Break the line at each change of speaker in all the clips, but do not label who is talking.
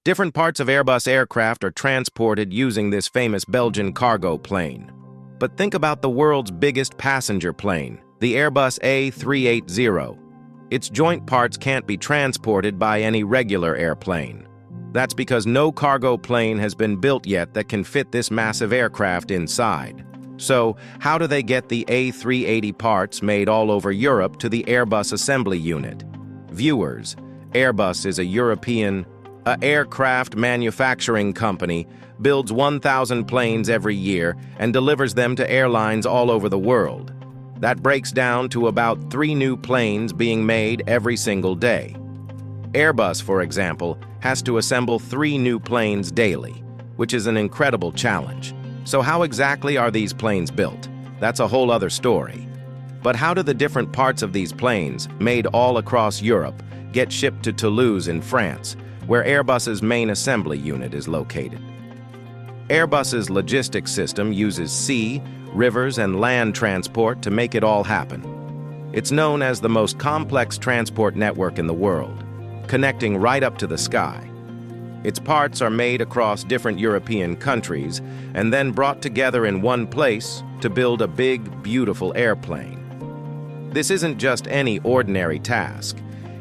Different parts of Airbus aircraft are transported using this famous Belgian cargo plane. But think about the world's biggest passenger plane, the Airbus A380. Its joint parts can't be transported by any regular airplane. That's because no cargo plane has been built yet that can fit this massive aircraft inside. So, how do they get the A380 parts made all over Europe to the Airbus assembly unit? Viewers, Airbus is a European aircraft manufacturing company, builds 1,000 planes every year and delivers them to airlines all over the world. That breaks down to about 3 new planes being made every single day. Airbus, for example, has to assemble 3 new planes daily, which is an incredible challenge. So how exactly are these planes built? That's a whole other story. But how do the different parts of these planes, made all across Europe, get shipped to Toulouse in France, where Airbus's main assembly unit is located? Airbus's logistics system uses sea, rivers, and land transport to make it all happen. It's known as the most complex transport network in the world, connecting right up to the sky. Its parts are made across different European countries and then brought together in one place to build a big, beautiful airplane. This isn't just any ordinary task.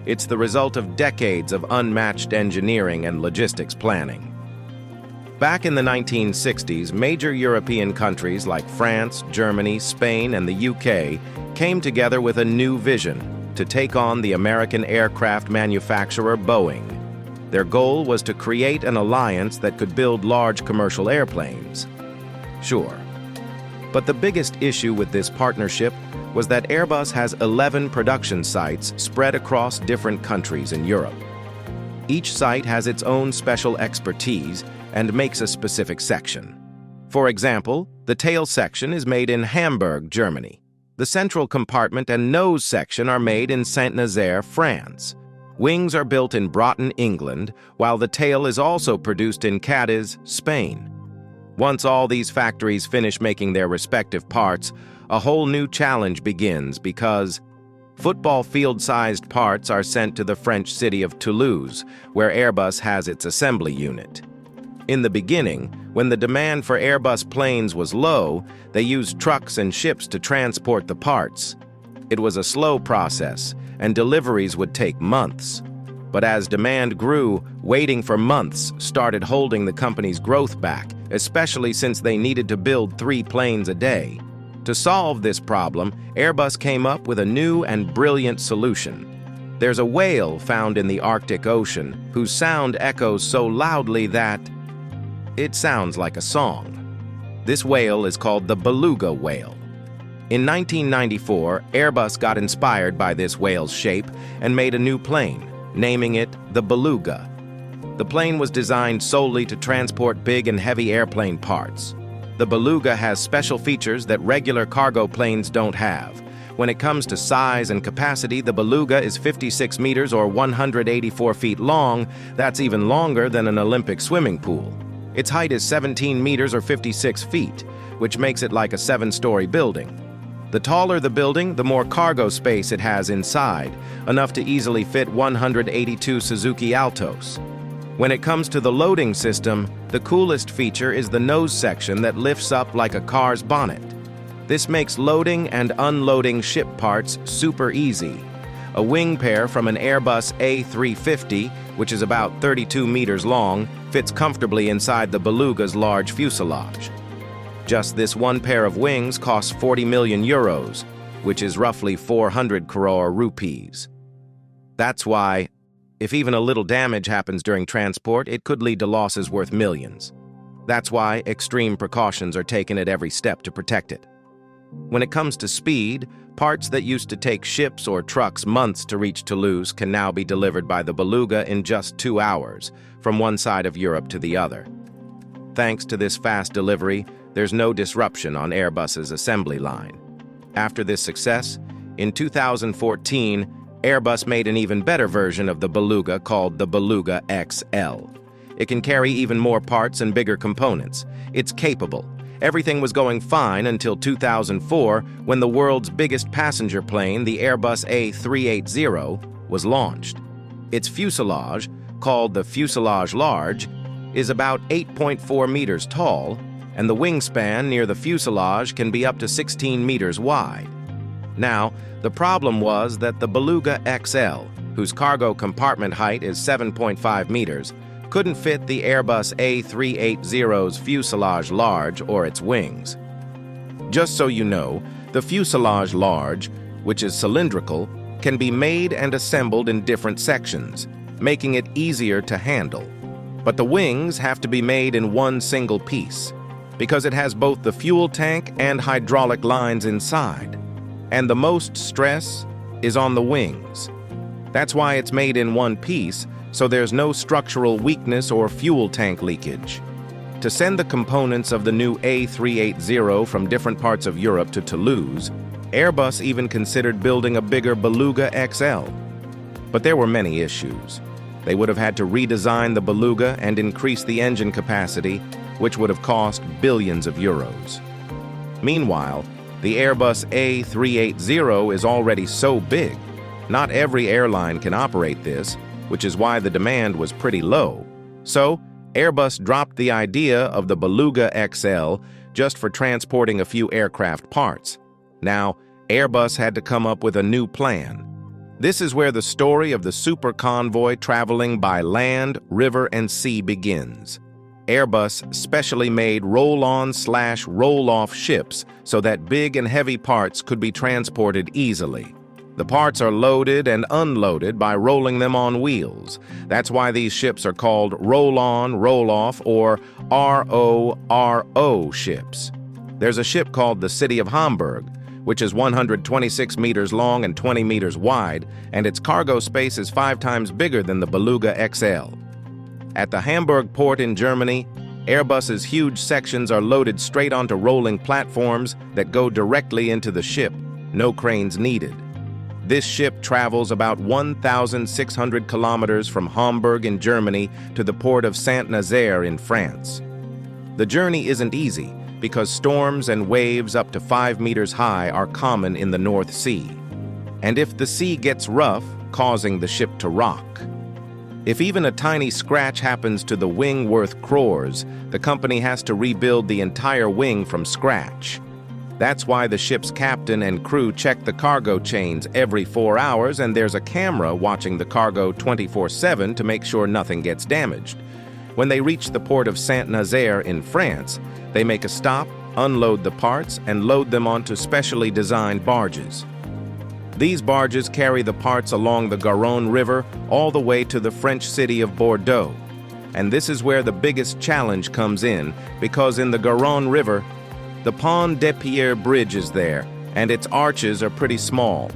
It's the result of decades of unmatched engineering and logistics planning. Back in the 1960s, major European countries like France, Germany, Spain, and the UK came together with a new vision to take on the American aircraft manufacturer Boeing. Their goal was to create an alliance that could build large commercial airplanes. Sure. But the biggest issue with this partnership was that Airbus has 11 production sites spread across different countries in Europe. Each site has its own special expertise and makes a specific section. For example, the tail section is made in Hamburg, Germany. The central compartment and nose section are made in Saint-Nazaire, France. Wings are built in Broughton, England, while the tail is also produced in Cadiz, Spain. Once all these factories finish making their respective parts, a whole new challenge begins because football field-sized parts are sent to the French city of Toulouse, where Airbus has its assembly unit. In the beginning, when the demand for Airbus planes was low, they used trucks and ships to transport the parts. It was a slow process, and deliveries would take months. But as demand grew, waiting for months started holding the company's growth back, especially since they needed to build 3 planes a day. To solve this problem, Airbus came up with a new and brilliant solution. There's a whale found in the Arctic Ocean whose sound echoes so loudly that it sounds like a song. This whale is called the Beluga whale. In 1994, Airbus got inspired by this whale's shape and made a new plane, naming it the Beluga. The plane was designed solely to transport big and heavy airplane parts. The Beluga has special features that regular cargo planes don't have. When it comes to size and capacity, the Beluga is 56 meters or 184 feet long. That's even longer than an Olympic swimming pool. Its height is 17 meters or 56 feet, which makes it like a 7-story building. The taller the building, the more cargo space it has inside, enough to easily fit 182 Suzuki Altos. When it comes to the loading system, the coolest feature is the nose section that lifts up like a car's bonnet. This makes loading and unloading ship parts super easy. A wing pair from an Airbus A380, which is about 32 meters long, fits comfortably inside the Beluga's large fuselage. Just this one pair of wings costs 40 million euros, which is roughly 400 crore rupees. That's why, if even a little damage happens during transport, it could lead to losses worth millions. That's why extreme precautions are taken at every step to protect it. When it comes to speed, parts that used to take ships or trucks months to reach Toulouse can now be delivered by the Beluga in just 2 hours, from one side of Europe to the other. Thanks to this fast delivery, there's no disruption on Airbus's assembly line. After this success, in 2014, Airbus made an even better version of the Beluga called the Beluga XL. It can carry even more parts and bigger components. It's capable. Everything was going fine until 2004, when the world's biggest passenger plane, the Airbus A380, was launched. Its fuselage, called the fuselage large, is about 8.4 meters tall, and the wingspan near the fuselage can be up to 16 meters wide. Now, the problem was that the Beluga XL, whose cargo compartment height is 7.5 meters, couldn't fit the Airbus A380's fuselage large or its wings. Just so you know, the fuselage large, which is cylindrical, can be made and assembled in different sections, making it easier to handle. But the wings have to be made in one single piece, because it has both the fuel tank and hydraulic lines inside. And the most stress is on the wings. That's why it's made in one piece, so there's no structural weakness or fuel tank leakage. To send the components of the new A380 from different parts of Europe to Toulouse, Airbus even considered building a bigger Beluga XL. But there were many issues. They would have had to redesign the Beluga and increase the engine capacity, which would have cost billions of euros. Meanwhile, the Airbus A380 is already so big, not every airline can operate this, which is why the demand was pretty low. So, Airbus dropped the idea of the Beluga XL just for transporting a few aircraft parts. Now, Airbus had to come up with a new plan. This is where the story of the super convoy traveling by land, river, and sea begins. Airbus specially made roll-on/roll-off ships so that big and heavy parts could be transported easily. The parts are loaded and unloaded by rolling them on wheels. That's why these ships are called roll-on, roll-off, or RORO ships. There's a ship called the City of Hamburg, which is 126 meters long and 20 meters wide, and its cargo space is 5 times bigger than the Beluga XL. At the Hamburg port in Germany, Airbus's huge sections are loaded straight onto rolling platforms that go directly into the ship, no cranes needed. This ship travels about 1,600 kilometers from Hamburg in Germany to the port of Saint-Nazaire in France. The journey isn't easy because storms and waves up to 5 meters high are common in the North Sea. And if the sea gets rough, causing the ship to rock. If even a tiny scratch happens to the wing worth crores, the company has to rebuild the entire wing from scratch. That's why the ship's captain and crew check the cargo chains every 4 hours, and there's a camera watching the cargo 24/7 to make sure nothing gets damaged. When they reach the port of Saint-Nazaire in France, they make a stop, unload the parts, and load them onto specially designed barges. These barges carry the parts along the Garonne River all the way to the French city of Bordeaux. And this is where the biggest challenge comes in, because in the Garonne River, the Pont des Pierres Bridge is there, and its arches are pretty small.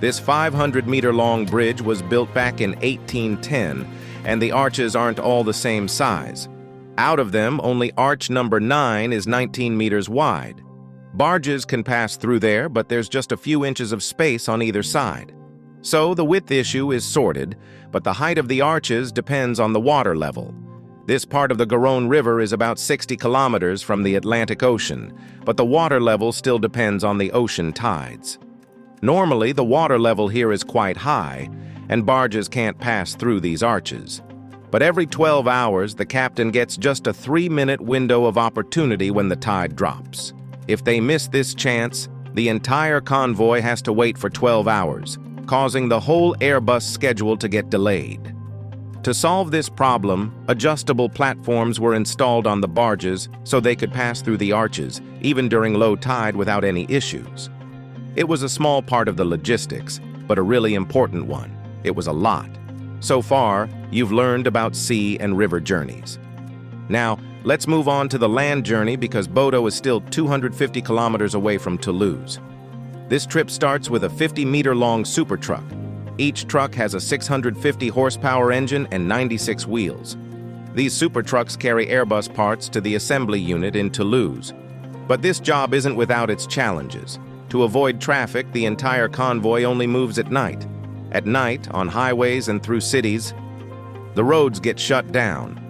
This 500-meter-long bridge was built back in 1810, and the arches aren't all the same size. Out of them, only arch number 9 is 19 meters wide. Barges can pass through there, but there's just a few inches of space on either side. So the width issue is sorted, but the height of the arches depends on the water level. This part of the Garonne River is about 60 kilometers from the Atlantic Ocean, but the water level still depends on the ocean tides. Normally, the water level here is quite high, and barges can't pass through these arches. But every 12 hours, the captain gets just a 3-minute window of opportunity when the tide drops. If they miss this chance, the entire convoy has to wait for 12 hours, causing the whole Airbus schedule to get delayed. To solve this problem, adjustable platforms were installed on the barges so they could pass through the arches, even during low tide without any issues. It was a small part of the logistics, but a really important one. It was a lot. So far, you've learned about sea and river journeys. Now, let's move on to the land journey because Bordeaux is still 250 kilometers away from Toulouse. This trip starts with a 50-meter-long super truck. Each truck has a 650 horsepower engine and 96 wheels. These super trucks carry Airbus parts to the assembly unit in Toulouse. But this job isn't without its challenges. To avoid traffic, the entire convoy only moves at night. At night, on highways and through cities, the roads get shut down.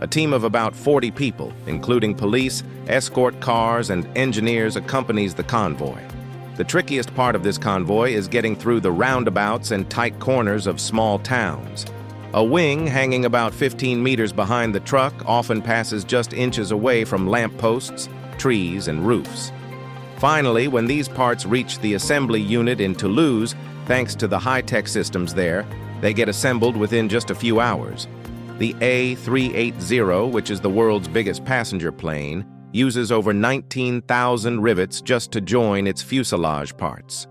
A team of about 40 people, including police, escort cars, and engineers, accompanies the convoy. The trickiest part of this convoy is getting through the roundabouts and tight corners of small towns. A wing hanging about 15 meters behind the truck often passes just inches away from lampposts, trees, and roofs. Finally, when these parts reach the assembly unit in Toulouse, thanks to the high-tech systems there, they get assembled within just a few hours. The A380, which is the world's biggest passenger plane, uses over 19,000 rivets just to join its fuselage parts.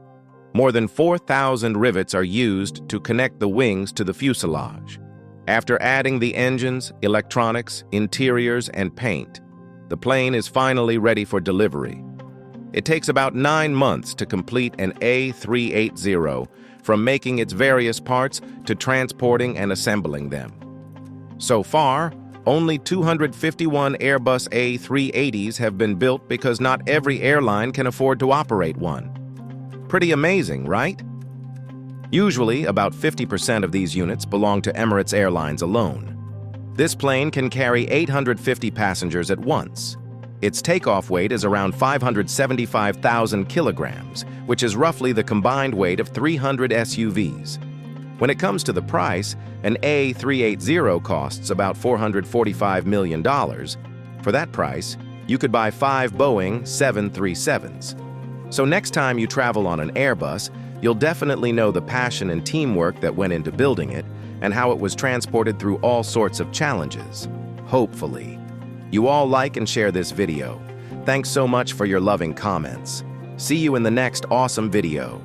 More than 4,000 rivets are used to connect the wings to the fuselage. After adding the engines, electronics, interiors, and paint, the plane is finally ready for delivery. It takes about 9 months to complete an A380, from making its various parts to transporting and assembling them. So far, only 251 Airbus A380's have been built because not every airline can afford to operate one. Pretty amazing, right? Usually, about 50% of these units belong to Emirates Airlines alone. This plane can carry 850 passengers at once. Its takeoff weight is around 575,000 kilograms, which is roughly the combined weight of 300 SUVs. When it comes to the price, an A380 costs about $445 million. For that price, you could buy 5 Boeing 737s. So next time you travel on an Airbus, you'll definitely know the passion and teamwork that went into building it and how it was transported through all sorts of challenges. Hopefully. You all like and share this video. Thanks so much for your loving comments. See you in the next awesome video.